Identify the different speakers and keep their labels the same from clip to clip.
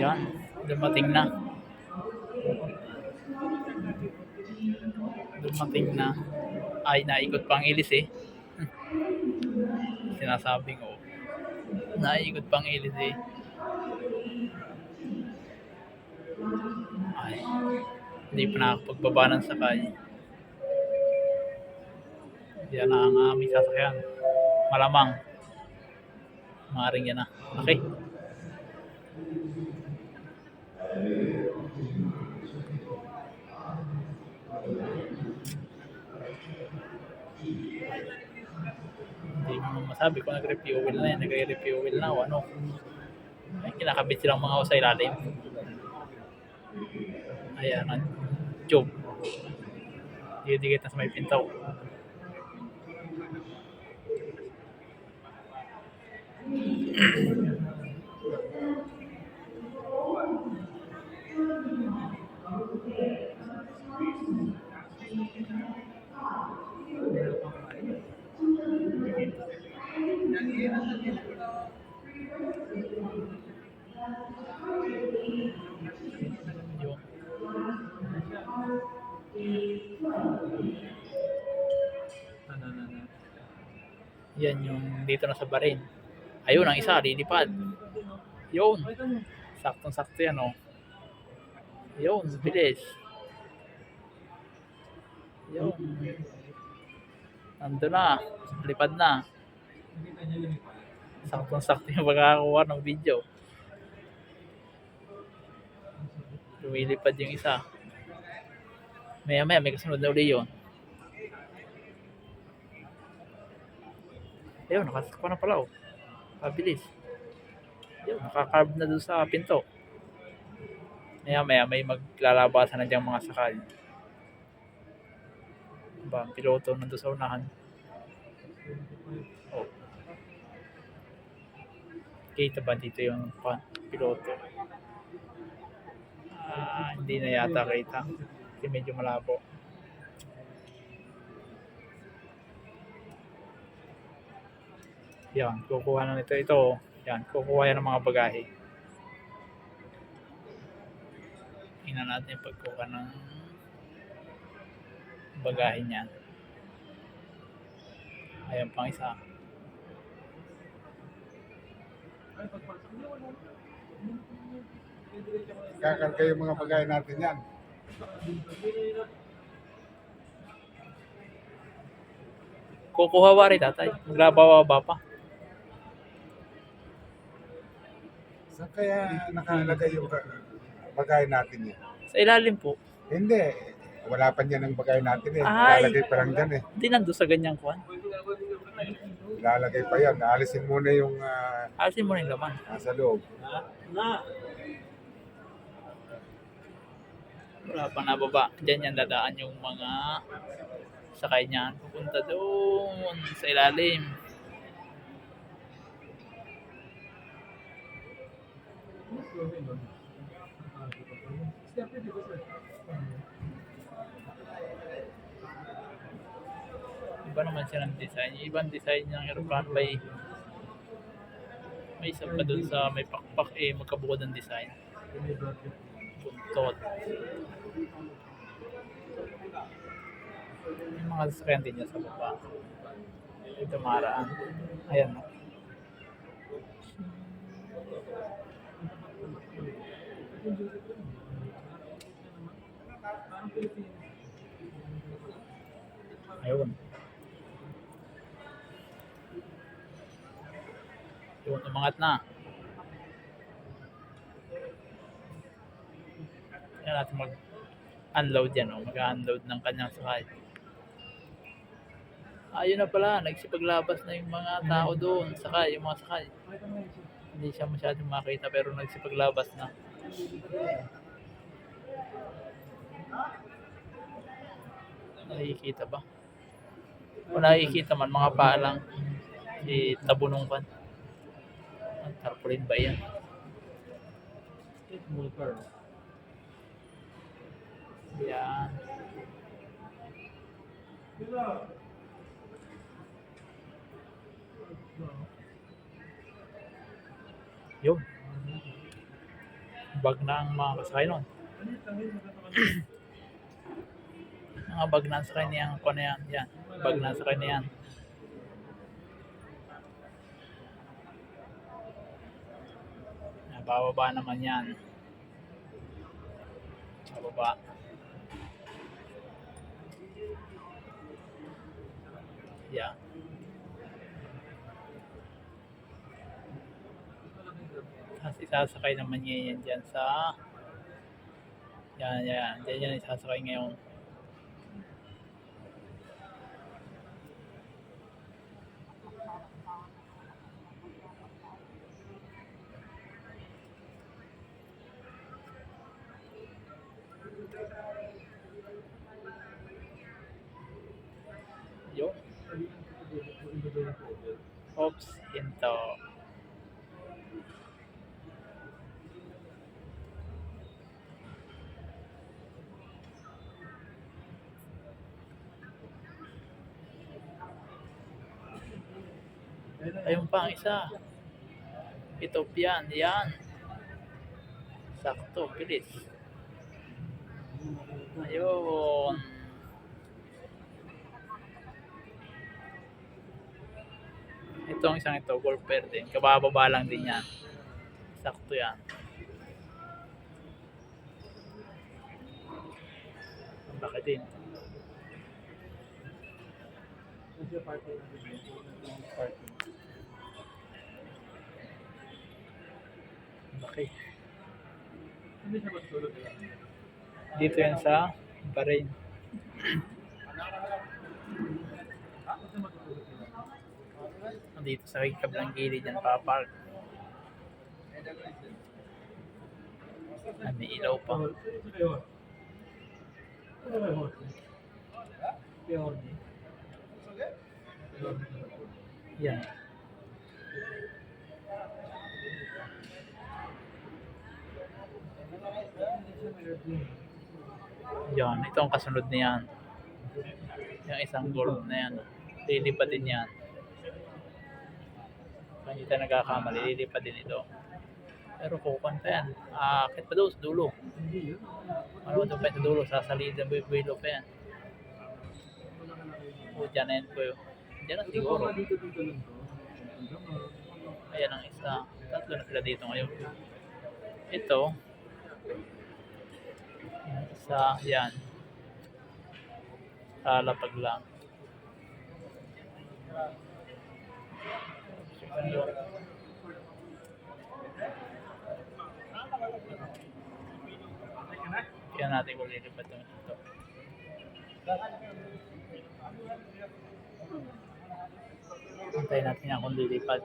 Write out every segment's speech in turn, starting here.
Speaker 1: Yan, dumating na. Dumating na. Ay, naikot pang ilis eh. Sinasabi ko, naikot pang ilis eh. Ay, hindi pa nakakapagbaba ng sakay. Yan na ang aming sasakyan. Malamang. Maaaring yan na. Okay. Hindi mo masabi kung nag-refuel na yan. Nagre-refuel na o ano. Ay, kinakabit silang mga sa ilalim. Ayan, ang tube. Dikit-dikit na sa may pinto. Yun. Yan yung dito na sa barin. Ayun, ang isa, lilipad. Yun. Saktong-sakto yan, oh. Yun, bilis. Yun. Nandun na. Lipad na. Saktong-sakto yung pagkakakuha ng video. Lumilipad yung isa. Maya-maya, may kasunod na uli yun. Ayun, nakasakwa na pala, oh. Pabilis. Ayun, nakakarb na doon sa pinto. Maya-maya, may maglalabasan na diyang mga sakay. Diba, ang piloto nandun sa unahan. Oh. Kita ba dito yung piloto? Hindi na yata kita. Kasi medyo malabo. Yan, kukuha na nito. Ito, yan, kukuha yan ng mga bagahe. Tingnan natin yung pagkuha ng bagahe niyan. Ayan pang isa.
Speaker 2: Kakarga yung mga bagahe natin yan.
Speaker 1: Kukuha ba rin, tatay? Maglababa pa.
Speaker 2: Saan kaya nakalagay yung bagahe natin yan?
Speaker 1: Sa ilalim po.
Speaker 2: Hindi. Wala pa niyan ang bagahe natin eh.
Speaker 1: Ay.
Speaker 2: Lalagay pa lang dyan eh.
Speaker 1: Hindi nandun sa ganyang kuhan.
Speaker 2: Lalagay pa yan. Naalisin muna yung
Speaker 1: Alisin mo na yung laman.
Speaker 2: nasa loob.
Speaker 1: Wala pa nababa. Diyan yan dadaan yung mga sakay niyan. Pupunta doon sa ilalim. Iba naman siya ng design. Yung ibang design ng aeroplano may isa pa doon sa may pakpak magkabukod ng design. Buntot. Yung mga sasakyan din niya sa baba. Ito maraan. Ayan, no? Ayun. Yun, umangat na. Yan natin mag-unload yan, no? Mag-unload ng kanyang sakay. Ayun na pala, nagsipaglabas na yung mga tao doon, sakay, yung mga sakay. Hindi siya masyadong makita pero nagsipaglabas na. Nakikita ba? Kung nakikita man, mga paa lang. Tabunong kan. Ang tarpaulin ba yan? Yan. Yun. bag na ang mga kasakay nun. Mga bag na ang sakay niyang kung ano yan. Yan. Bag na ang sakay na yan. Bababa naman yan. Bababa. Yan. Tapos isasakay naman niya yan dyan sa yan. Dyan yan isasakay ngayon. Yun. Oops, hinto. Ayun pa ang isa. Ethiopian, yan. Sakto, bilis. Ayun. Itong isang ito, golfer din. Kabababa lang din yan. Sakto yan. Ang laki din. Laki. Dito yan sa Bahrain. Dito sa kabilang gilid yan papark. May ilaw pa. Yan. Yan, ito ang kasunod niyan. Yung isang gold na yan. Lilipad din yan. Kung hindi tayo nagkakamali, lilipad din ito. Pero kukuhan pa yan. Kahit pa doon sa dulo. Ano ito pa yung dulo? Sasalid ang buwilo pa yan. O, dyan na yan po yun. Dyan na siguro. Ayan ang isa. Tatlo na sila dito ngayon. Ito. Isa, yan. Lapag lang. Kaya natin kung lilipat yung ito. Antayin natin yan kung lilipad.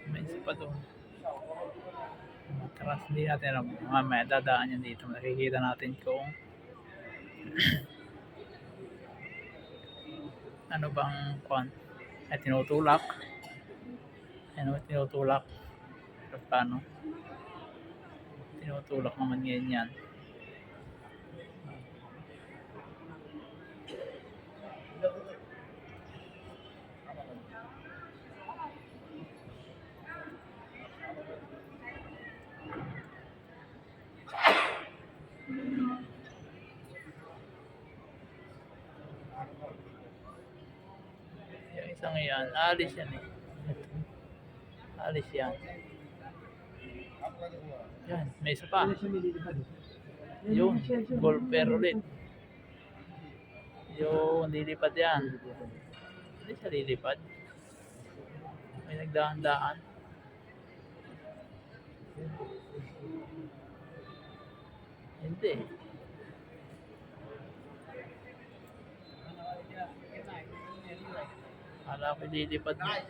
Speaker 1: May isa pa doon. Matras, hindi natin alam. Mamaya dadaan yan dito. Nakikita natin kung ano bang kwan ay tinutulak. Ano tinutulak? Paano? Tinutulak naman ngayon yan. Yung isang yan, alis yan eh. Alis yan. Yan, may isa pa. Yung golfer ulit. Yung lilipad yan. Hindi siya lilipad. May nagdahan-dahan. Hindi. Akala ko lilipad na.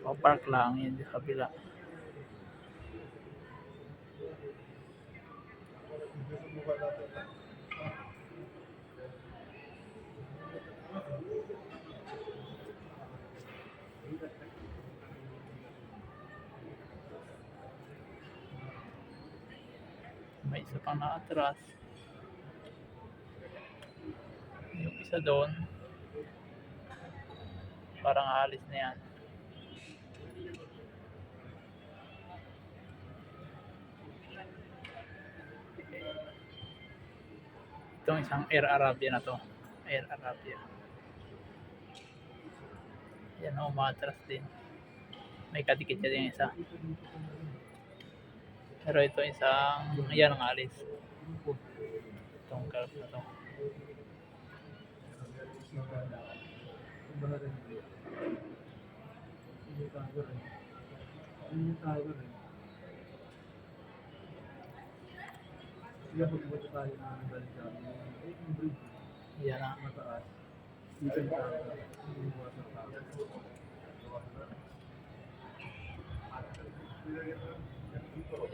Speaker 1: Park lang yun sa kabila. May isa pang naatras. Yung isa doon, parang aalis na yan. Itong isang Air Arabia na to. Air Arabia. Yan o, umatras din. May kadikit siya din isa. Pero ito isang, ayan ang alis. Itong curve na to. Yan na.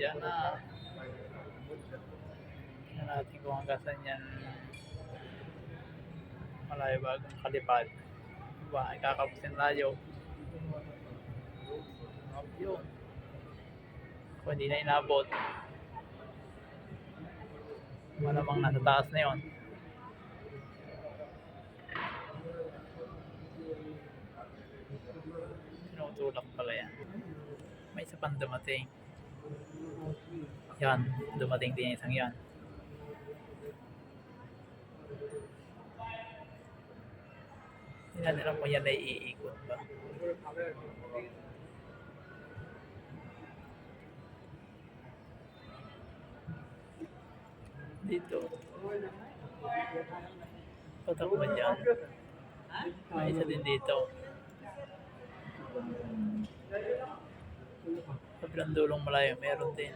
Speaker 1: Yan na. Yan natin kung hanggang saan yan malayo bagong kalipad. Diba? Ay kakapusin tayo. Yun. Kung hindi na inabot, malamang nasa taas na yun. Tinutulak pala yan. May isa pang dumating. Yan, dumating din isang yan. Hindi natin alam kung yan ay iikot ba. Dito. Patak ba dyan? May isa din dito. Kabilang dulong malayo, meron din.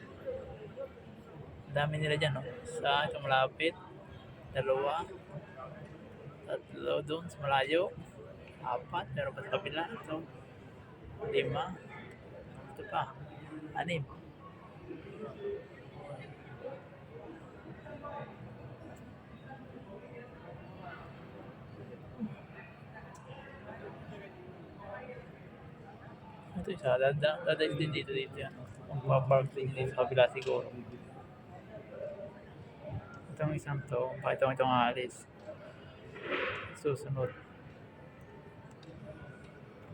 Speaker 1: Dami nila dyan, no? Sa ito malapit. 2. 3 doon sa malayo. 4, meron pa sa kabila. Ito. 5. Ito pa. 6. Ito isa, dadais din dito yan. Magpapark din dito sa kabila siguro. Itong isang to, bakit itong aalis? Susunod.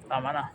Speaker 1: Tama na.